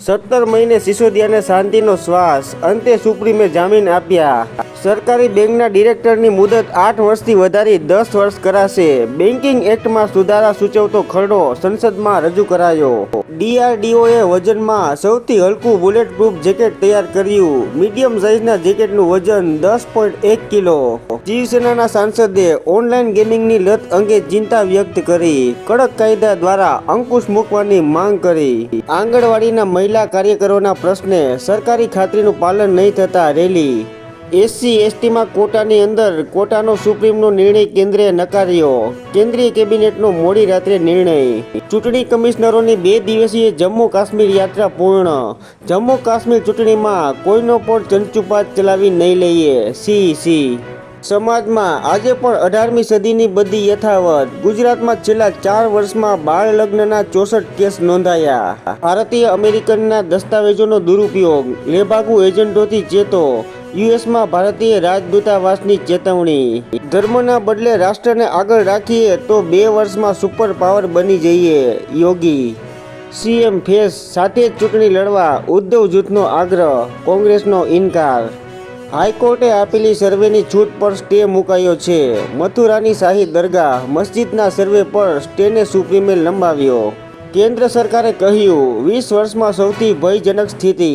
17 મહિને સિસોદિયાને શાંતિનો શ્વાસ, અંતે સુપ્રીમે જામીન આપ્યા। સરકારી બેંકના ડિરેક્ટરની મુદત 8 વર્ષથી વધારી 10 વર્ષ કરાશે। બેન્કિંગ એક્ટમાં સુધારા સૂચવતો ખરડો સંસદમાં રજૂ કરાયો। DRDOએ વજનમાં સૌથી હલકું બુલેટ પ્રૂફ જેકેટ તૈયાર કર્યું। મીડિયમ સાઇઝના જેકેટનું વજન 10.1 કિલો। શિવસેનાના સાંસદે ઓનલાઈન ગેમિંગની લત અંગે ચિંતા વ્યક્ત કરી। કડક કાયદા દ્વારા અંકુશ મૂકવાની માંગ કરી। આંગણવાડીના મહિલા કાર્યકરોના પ્રશ્ને સરકારી ખાતરીનું પાલન નહીં થતા રેલી। SC/STમાં કોટાની અંદર કોટાનો સુપ્રીમનો નિર્ણય કેન્દ્રએ નકાર્યો। કેન્દ્રીય કેબિનેટનો મોડી રાત્રે નિર્ણય। ચૂંટણી કમિશનરોની 2 દિવસીય જમ્મુ કાશ્મીર યાત્રા પૂર્ણ। જમ્મુ કાશ્મીર ચૂંટણીમાં કોઈનો પણ ચંચુપાત ચલાવી નહીં લઈએ। CC સમાજમાં આજે પણ 18મી સદીની બદી યથાવત। ગુજરાતમાં છેલ્લા 4 વર્ષમાં બાળ લગ્નના 64 કેસ નોંધાયા। ભારતીય અમેરિકનના દસ્તાવેજોનો દુરુપયોગ, લેભાગુ એજન્ટોથી ચેતો। યુએસમાં ભારતીય રાજદૂતાવાસની ચેતવણી। ધર્મના બદલે રાષ્ટ્રને આગળ રાખીએ તો 2 વર્ષમાં સુપર પાવર બની જઈએ। યોગી CM ફેસ સાથે જ ચૂંટણી લડવા ઉદ્ધવ જૂથનો આગ્રહ, કોંગ્રેસનો ઇનકાર। હાઈકોર્ટે આપેલી સર્વેની છૂટ પર સ્ટે મુકાયો છે। મથુરાની શાહી દરગાહ મસ્જિદના સર્વે પર સ્ટેને સુપ્રીમે લંબાવ્યો। કેન્દ્ર સરકારે કહ્યું 20 વર્ષમાં સૌથી ભયજનક સ્થિતિ।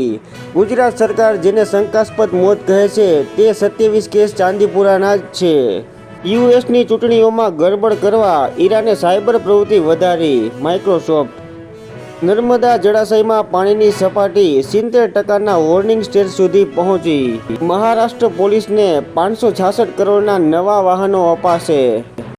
ગુજરાત સરકાર જેને શંકાસ્પદ મોત કહે છે તે 27 કેસ ચાંદીપુરાના જ છે। યુએસની ચૂંટણીઓમાં ગડબડ કરવા ઈરાને સાયબર પ્રવૃત્તિ વધારી, માઇક્રોસોફ્ટ। નર્મદા જળાશયમાં પાણીની સપાટી 70% વોર્નિંગ સ્ટેજ સુધી પહોંચી। મહારાષ્ટ્ર પોલીસને 566 કરોડના નવા વાહનો અપાશે।